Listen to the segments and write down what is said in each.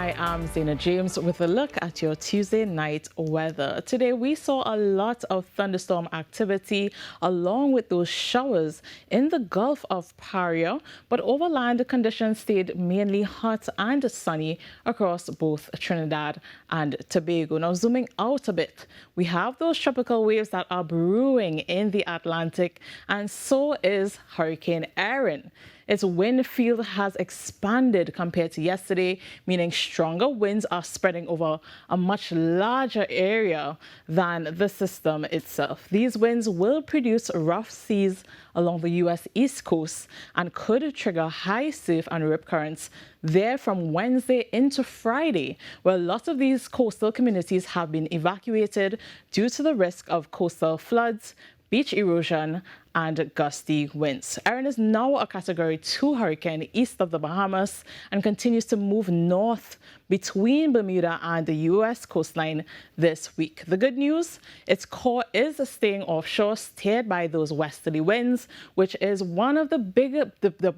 I am Zanna James with a look at your Tuesday night weather. Today we saw a lot of thunderstorm activity along with those showers in the Gulf of Paria, but overland the conditions stayed mainly hot and sunny across both Trinidad and Tobago. Now zooming out a bit, we have those tropical waves that are brewing in the Atlantic, and so is Hurricane Erin. Its wind field has expanded compared to yesterday, meaning stronger winds are spreading over a much larger area than the system itself. These winds will produce rough seas along the U.S. East Coast and could trigger high surf and rip currents there from Wednesday into Friday, where lots of these coastal communities have been evacuated due to the risk of coastal floods, beach erosion, and gusty winds. Erin is now a Category 2 hurricane east of the Bahamas and continues to move north between Bermuda and the U.S. coastline this week. The good news, its core is staying offshore, steered by those westerly winds, which is one of the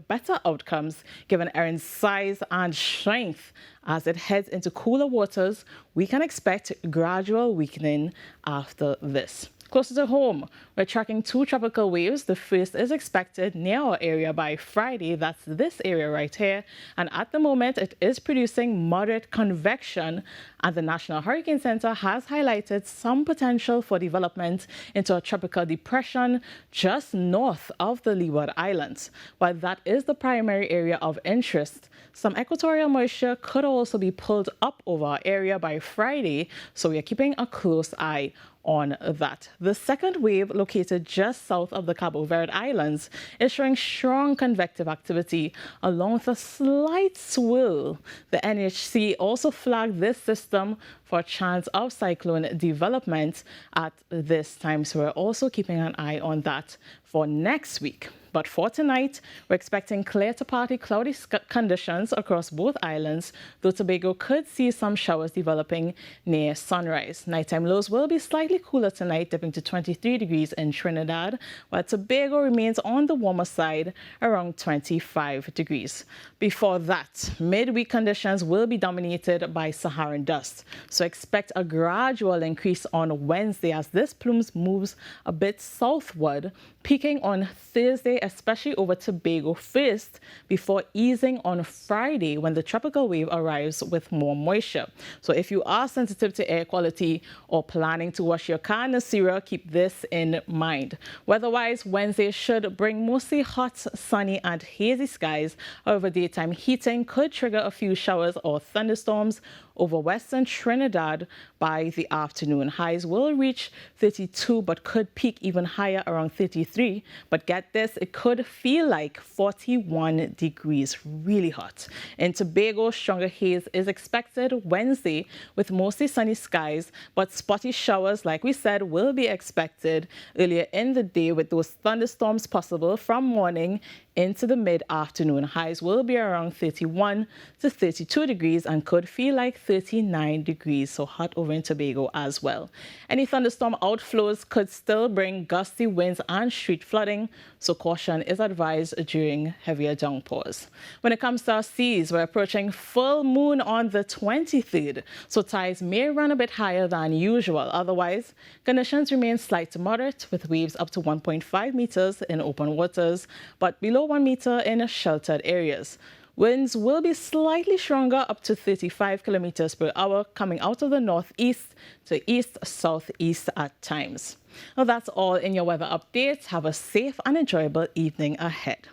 better outcomes given Erin's size and strength. As it heads into cooler waters, we can expect gradual weakening after this. Closer to home, we're tracking two tropical waves. The first is expected near our area by Friday. That's this area right here. And at the moment, it is producing moderate convection. And the National Hurricane Center has highlighted some potential for development into a tropical depression just north of the Leeward Islands. While that is the primary area of interest, some equatorial moisture could also be pulled up over our area by Friday. So we are keeping a close eye on that. The second wave, located just south of the Cabo Verde Islands, is showing strong convective activity along with a slight swirl. The NHC also flagged this system for a chance of cyclone development at this time, so we're also keeping an eye on that for next week. But for tonight, we're expecting clear to partly cloudy conditions across both islands, though Tobago could see some showers developing near sunrise. Nighttime lows will be slightly cooler tonight, dipping to 23 degrees in Trinidad, while Tobago remains on the warmer side, around 25 degrees. Before that, midweek conditions will be dominated by Saharan dust, so expect a gradual increase on Wednesday as this plume moves a bit southward, peaking on Thursday, especially over Tobago first, before easing on Friday when the tropical wave arrives with more moisture. So if you are sensitive to air quality or planning to wash your car in the cereal, keep this in mind. Weather-wise, Wednesday should bring mostly hot, sunny and hazy skies. However, daytime heating could trigger a few showers or thunderstorms over western Trinidad by the afternoon. Highs will reach 32 but could peak even higher around 33. But get this, it could feel like 41 degrees, really hot. In Tobago, stronger haze is expected Wednesday with mostly sunny skies, but spotty showers, like we said, will be expected earlier in the day with those thunderstorms possible from morning into the mid-afternoon. Highs will be around 31 to 32 degrees and could feel like 39 degrees, so hot over in Tobago as well. Any thunderstorm outflows could still bring gusty winds and street flooding, so caution is advised during heavier downpours. When it comes to our seas, we're approaching full moon on the 23rd, so tides may run a bit higher than usual. Otherwise, conditions remain slight to moderate with waves up to 1.5 meters in open waters, but below 1 meter in sheltered areas. Winds will be slightly stronger, up to 35 kilometers per hour, coming out of the northeast to east-southeast at times. Well, that's all in your weather update. Have a safe and enjoyable evening ahead.